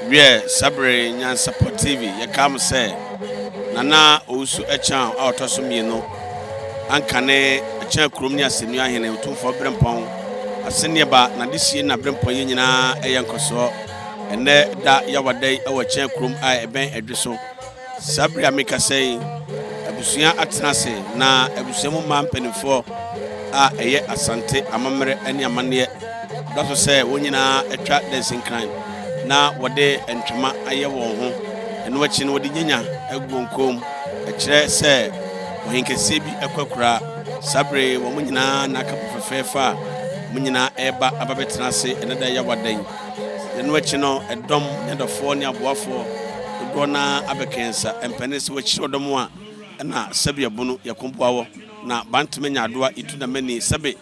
We Sabre Nyansapo TV, ye come say, Nana Osu Echan out of Sumino, Ankane, a chair crumnia senior in Otumfuo Brempon, a senior bar, na this year na Brempon Yina, a young coso, and there that yawa day our chair crum I ben edriso. Sabre Amika say, Abusia Atnase, na Abusemu man penny for a ye Asante, Amamere, and Yamania. That was say, when you attract dancing kind. Na wode entwema aye wo ho eno wachi no wode nyanya agbonkom a kire se ohinkese bi akwakura sabre wo munyina na akapofefefa munyina eba ababetena se eneda ya wadan eno wachi no edom nedofo ne aboafo do na abekensa empenese wachi odom a na sabe abunu yakomboawo na bantumenya adoa itu na mani sabe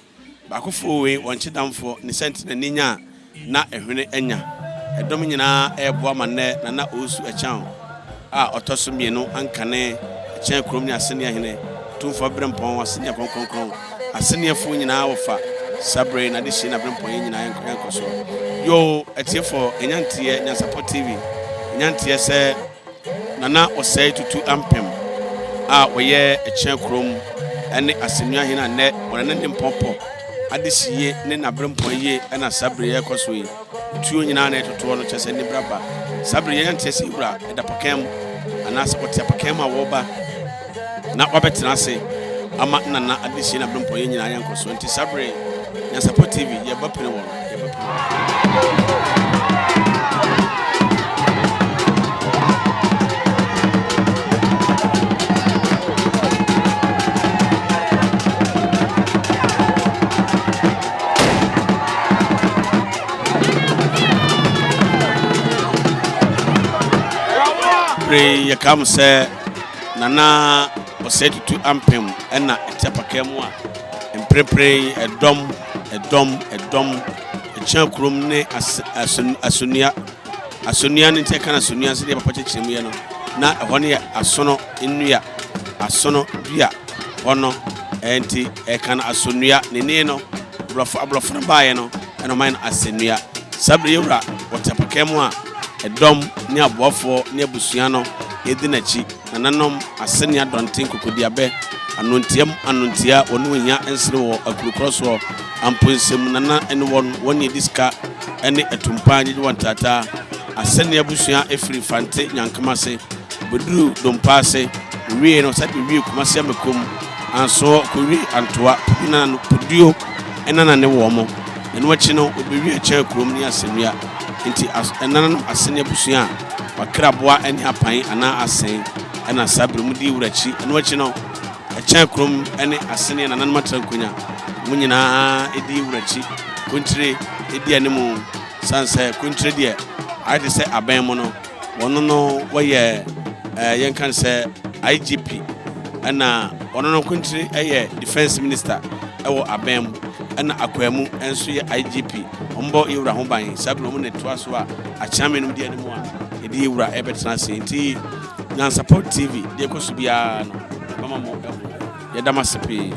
bakofo we wonchi damfo ne sentina ninya na ehwene enya edom nyina eboa manne na osu echan a otosomienu ankane echan krom ni asene ahene Otumfuo Brempon asene konkonkron asene fu nyina wofa sabre na de shi na Brempon nyina yankoso yo etiefo enyantie Nyansapo TV enyantie se nana Osei Tutu Ampim a woye echan krom ene asene ahene ne wona ne mpompo adesiye ne na Brempon ye na sabre yakoso yi tuo nyina na etoto no chese ni braba sabre yan tese wura edapakem anase otiapakem awoba na wabetena se ama nana adisi na Brempon ye nyina yan koso nti sabre Nyansapo TV ye bapene wo ye bapene ye come say nana Osei Tutu Ampim ena etapakemu a emprepre edom echan krom ne asunia ne te kana asunia se de papa chechemu ye no na ehone ye asono nnua asono dua ono enti e kana asunia ne no blofo baaye no eno man asenua sabre yura otapakemu a edom ni aboafo ni abusua no edinachi nananom asene adonten kokodiabe anontia wonu nya ensere wo akurukroso amponsem nana ene won ediska ene etumpa nyi wontata asene abusua efiri fante nyankamase boduru dompase wie no sadi wie kumase amekom anso kowi antoa pina no podio enana ne wo mo ene wachi no obewie acha krom ni asenua nti enana asene abusua wakraboa ene apan ana asen ena sabre mudi wurachi ene wachi no acha krom ene asene nanan matrankunya munyina edi wurachi kontire edi anemu sanse kontire de ade se aban mo no wono no woye yenkan se IGP ena wono no kontire eye defense minister ewo aban ena akwamu enso ye IGP ombo yura ho ban sabre mo ne toa so a achame no di anemu a edi yura ebetena se nti Nyansapo TV de ko so bia no mama mo ye damasepe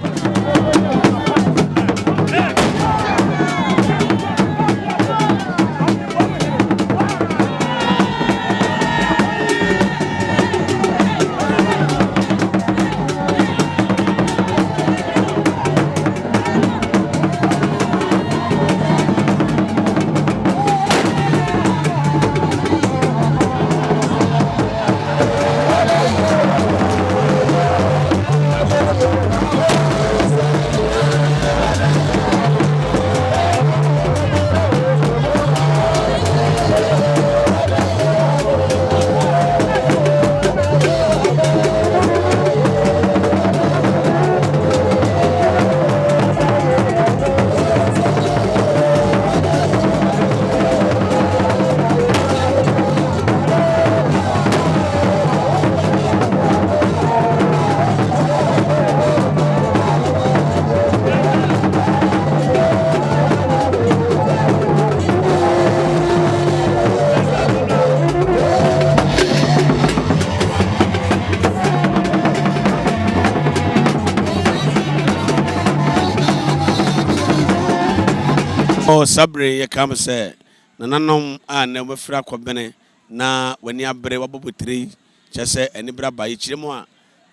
sabre ye come say nananom a na wafira kwabene na wani abre wabobotire chese eni bra ba yichiremu a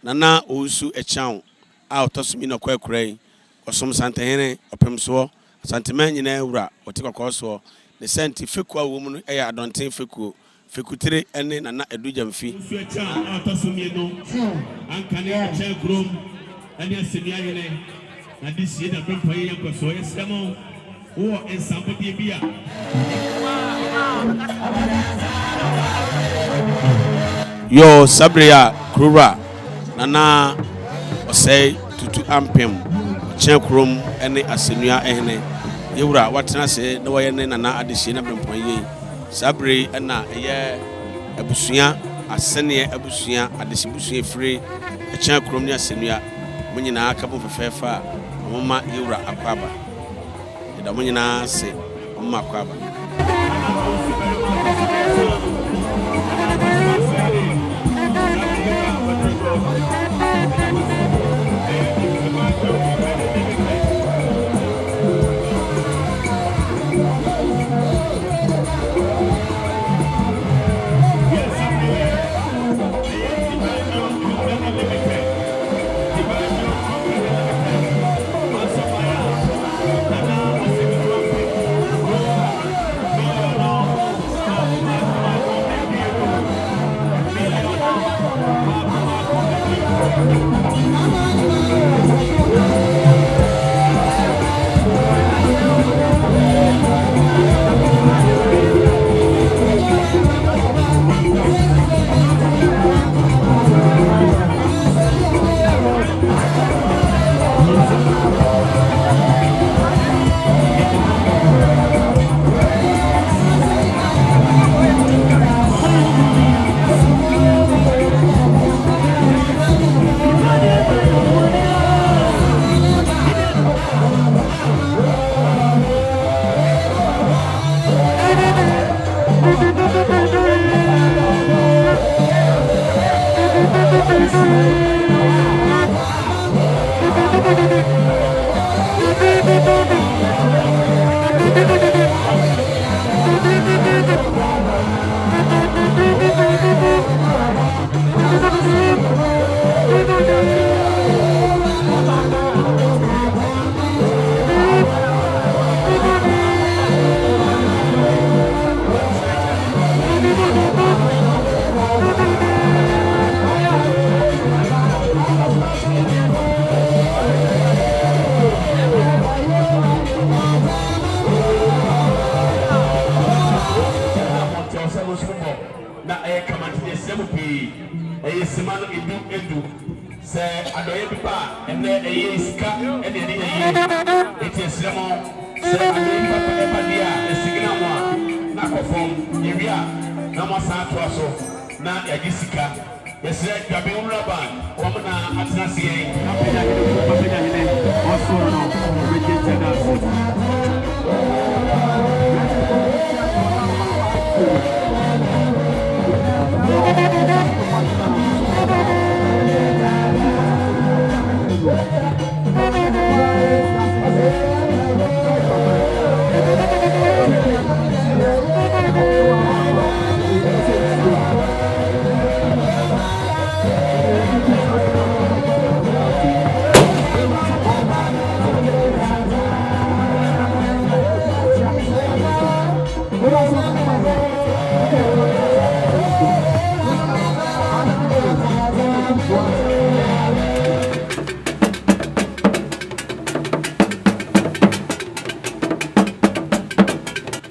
nana osu echan a otosumi no kwakrai osom santehene opemso Asante nyina ewura otikwakoso ne senti feku a wo mu no eya adonten feku fekutire ene nana edujamfi osu echan a otosumi no ankane Akyawkrom ene asemi ayene na disie da Brempon ye yankoso yesemo wo ensampo de bia yo sabria krura nana Osei Tutu Ampim Akyawkrom ene asenua ehne yewura watena se na woyene nana adesie na Brempon ye sabri ena eye abusua asene abusua adesibusua firi Akyawkrom ne asenua munyina akabo fefefa mama yewura akwaba da munyina se mama akwaba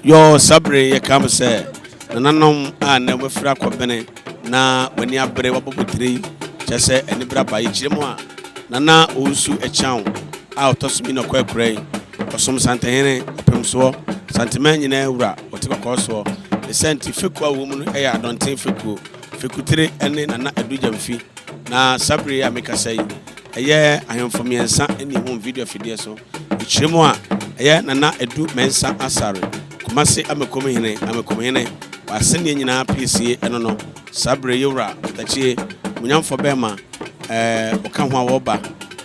yo sabre ye kam se nananom a na mafira kwabene na wani abre wabobotire chese eni bra ba yichiremu a nana osu echan a otosumi no kwakrai osom santehene opemso santema nyina ewura otikwakoso the senti feku a wo mu no eya adonten fekutire ene nana edujamfi na sabre ya mekasai eye ahemfo miensa eni home video fidie so yichiremu a eye nana edu mensa asare kumase amekomhene wasene nyina piesie eno no sabre yewura tachie munyamfo bema oka ho awoba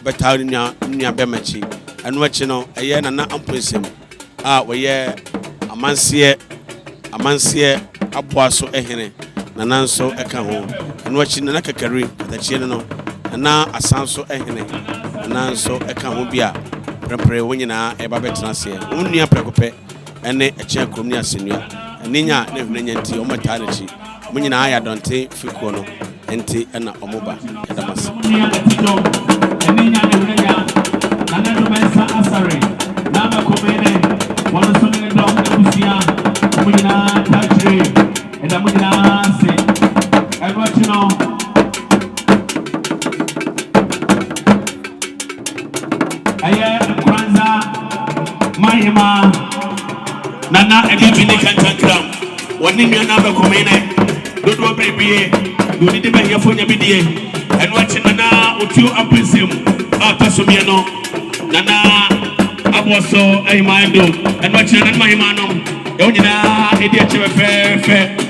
betaw nya bemachi eno achi no nana amponsem a woye amansie aboaso ehene nana nso eka ho eno achi nana kakari katachie no nana asanso ehene nana nso eka ho bia prepare wonyina eba betena se wonnua prekope ene Akyawkrom ni asenua eninya na hwenanya nti omata na chi munyina aya donte fikuo no enti ena omoba edamase eninya na hwenanya nana no mensa asare na makomene wono so ne do akusia munyina tachire eda munyina se everything aye kwanza mahima nana Abibirem kantankram woni nua na makomene dodo bebie doni de behia fonya bidie eno achi nana otuo apensem atasomie no nana aboso ayimando eno achi nana mahima no ewonyina edi achewe fe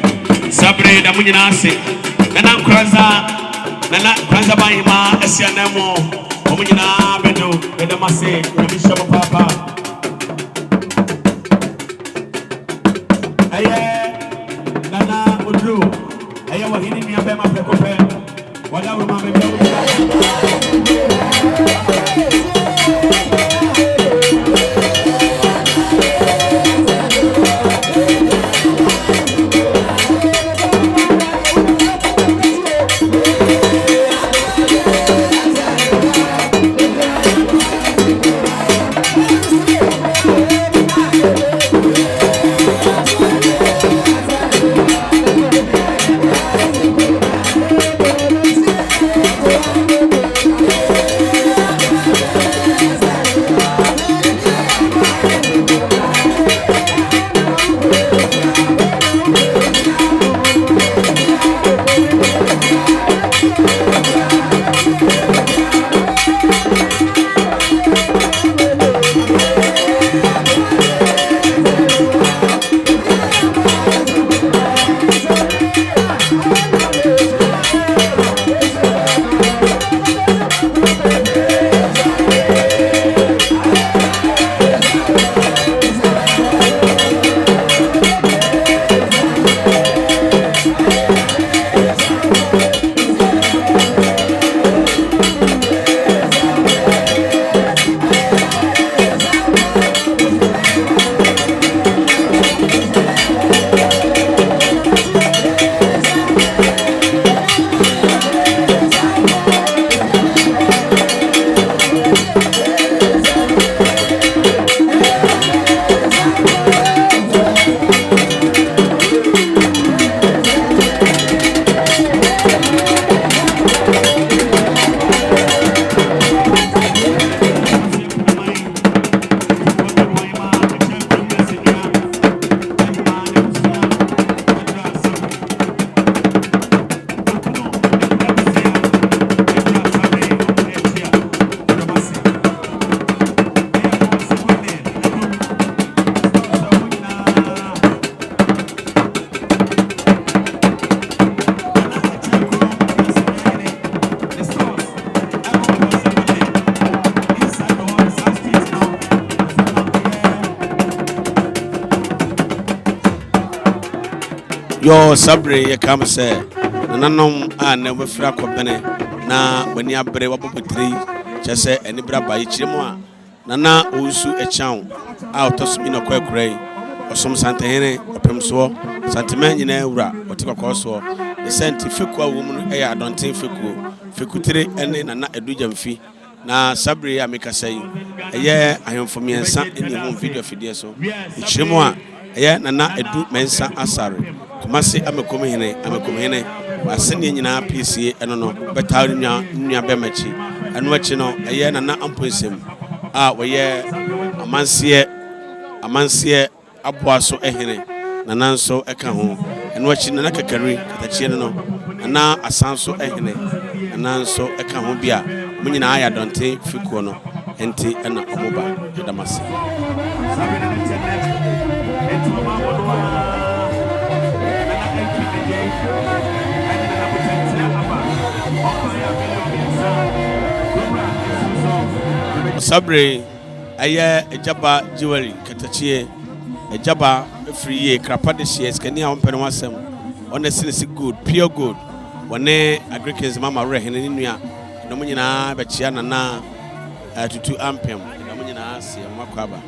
sabre da munyina ase nana kwanza mahima asianamo omunyina bedo edamase obisha papa aye nana odru aye wahini ni abema prekope wala we mama be yo sabre ye kam se nananom a na wafira kobene na wani abre wabobotri chese eni bra bayi chiremu a nana osu echan a otosumi no kwekrai osom santehene opemso santema nyina ewura otikwakoso senti feku awomu no eya adonten fekutire ene nana edujamfi na sabre ya mekasai eye ahemfo miensa eni ho video fidie so chiremu a eye nana edu mensa asare kumase amekomhene wasene nyina PCA eno no betaw nua bemachi eno achi no eye nana amponsem a woye amansie aboaso ehene nana nso eka ho eno achi nana kakari katachie no nana asanso ehene nana nso eka ho bia munyina aya donte fikuo no enti ena omoba edamase sabre aya ejaba jewelry katachie ejaba free ye krapa de shares kani a ompene wasem honestly is good pure good wone agrikens mama re hene ni nua no mo nyina be chia nana tutu ampem no mo nyina ase makwaba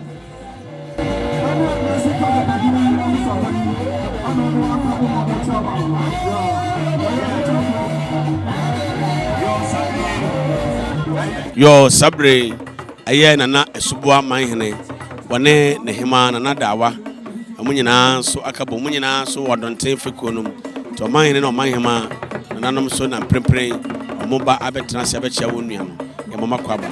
yo sabre aye nana esubua manhene wone ne hima nana dawa mo nyina so akabo mo nyina so wadonten fekonum to manhene no manhema nananom so na prempren omo ba abetena se abechia wonua no ye mama kwaba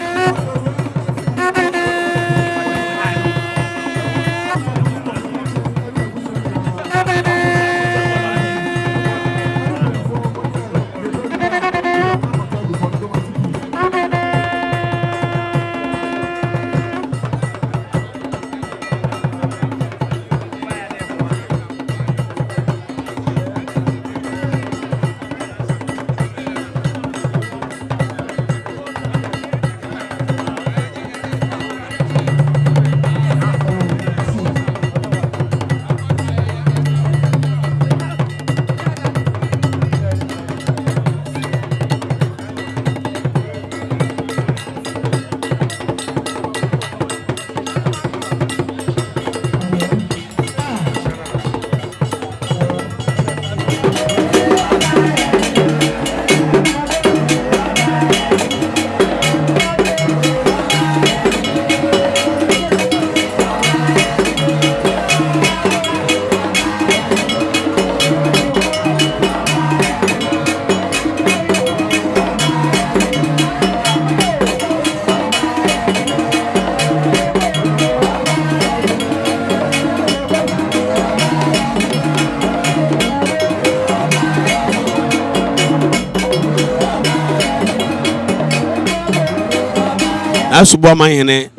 Asubua manhene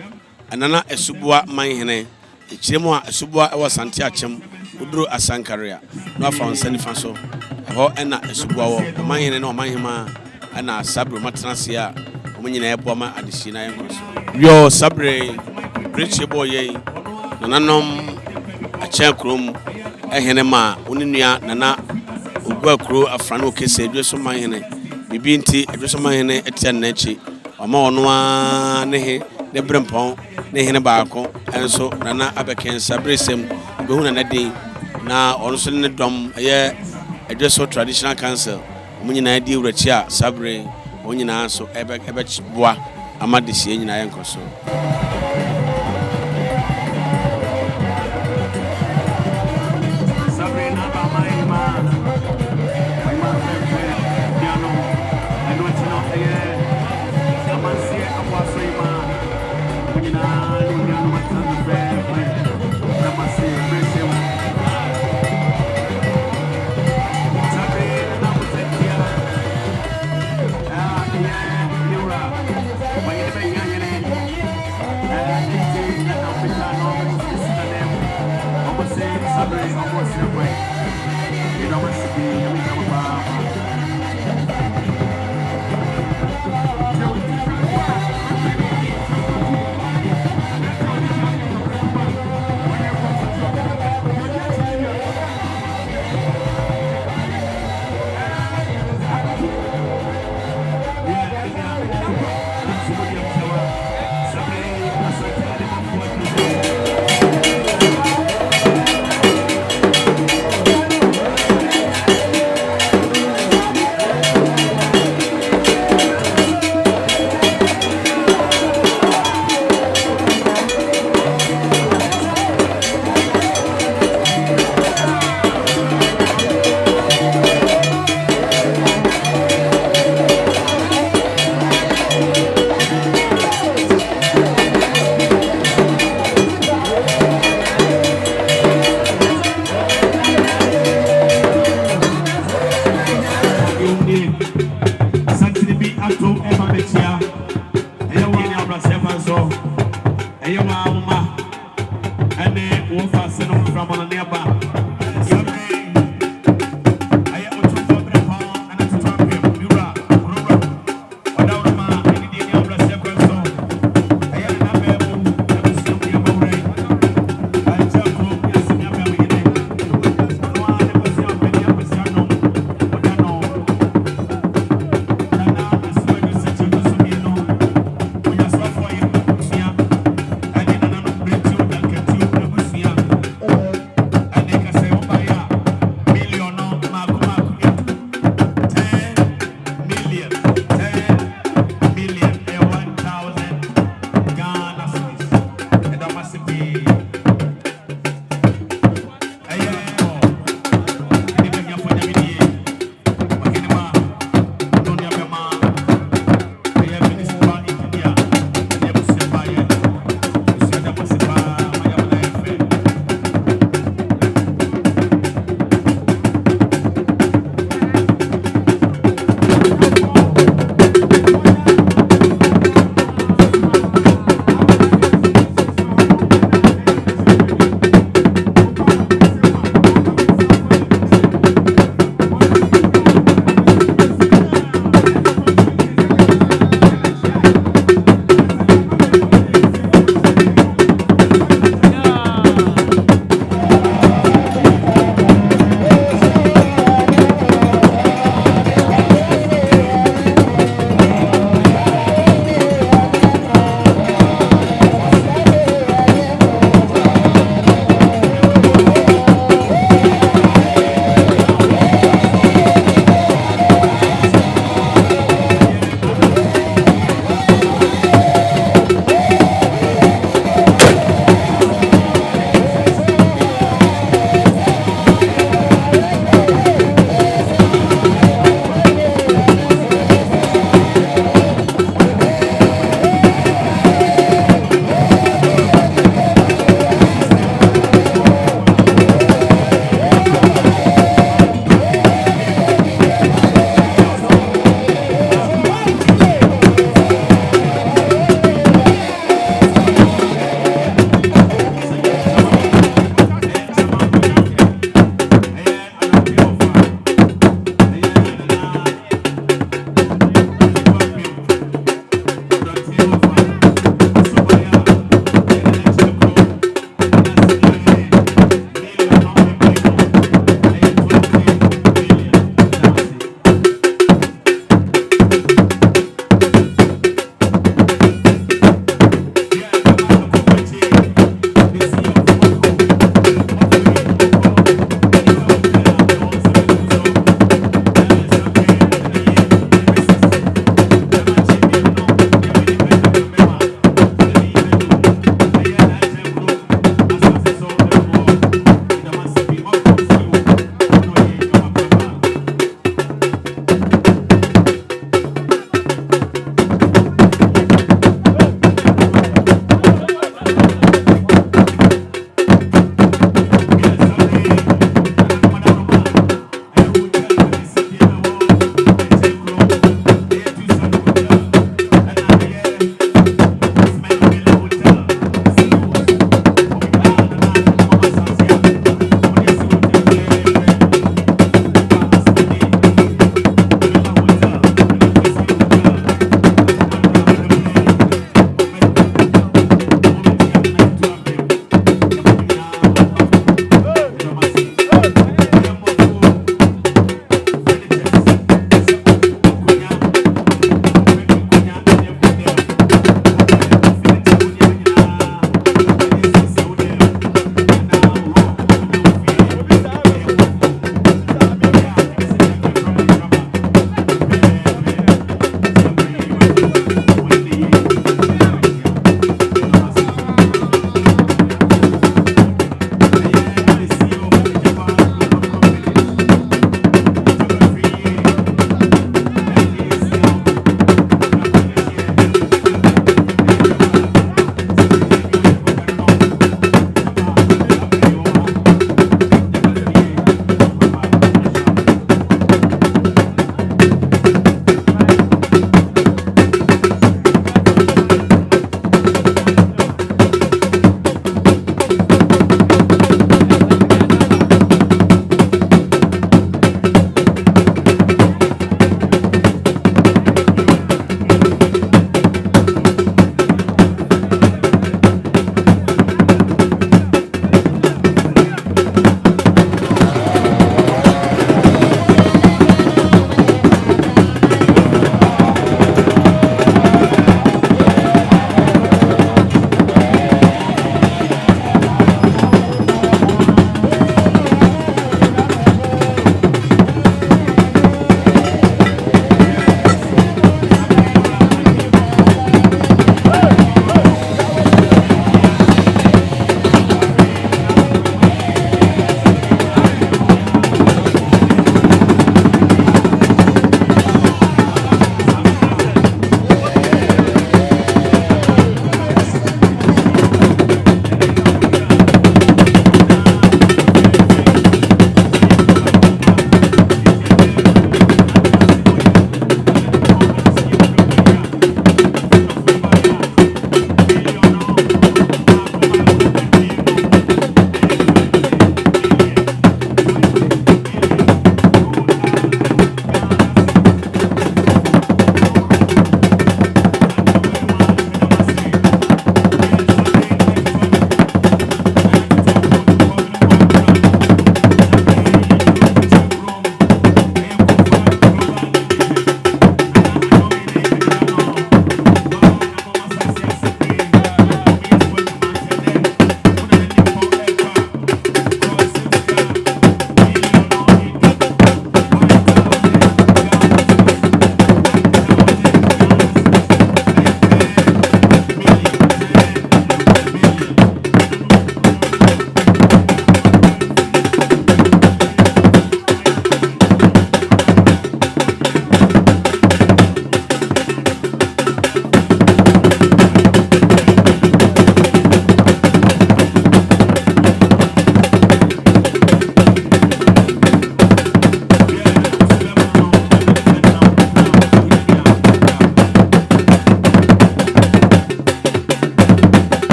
anana esubua manhene echiremu a esubua ewo Asante achem uduro asankaria no afa onsani fa so ho ena esubua wo manhene na manhema ana sabre matranse a omunyina ebo ma adeshi na yenkoso yo sabre preach boy ye nananom Akyawkrom ehene ma oninua nana ogwakro afrana okese edweso manhene bibi nti edweso manhene etia na echi Ama onwa ne Brempon ne hene baako enso nana abeken sabresem behu na den na onso ne dom ye edweso traditional council omunyina di wurachi a sabre onyina so ebe boa amadehie nyina yenkoso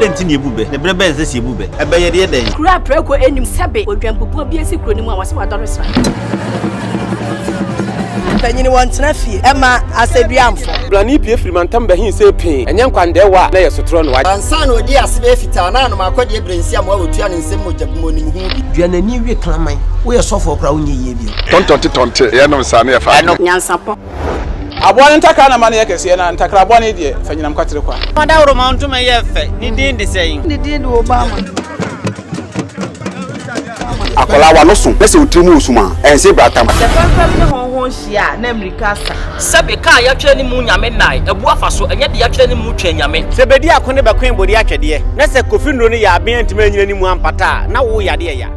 denti ni ebube ne brebe nse si ebube ebe ye de den kura preko enim sebe odwampopo bi esi kuro ni mu a wase wadoro sra Panyini wantena fie ema aseduamfo blani pie frimantam bahin se pin enye nkwandewa na yesotro no ansa na odi asebe fita na no makode ebrensi am awotua ne nsem mojabumo ni hu duanani wie klaman wo ye sofo kra wonye ye bi tontonte ye no nsa na ye fa Nyansapo abone ntaka na mane yekese na ntakra abone die fanyinam kwatere kwa madawro ma ntuma ye fe ni din de sein ni din de Obama akola wa no so pese utrimu usuma ense bratam sefamfam ne honhon hia na America sa sebe ka ya twa ni mu nyame nai ebu afa so enye de ya twa ni mu twa nyame sebedi akone bakwen bodi atwede na se kofi nro ni ya aben ntima nyina ni mu ampata na wo yade ya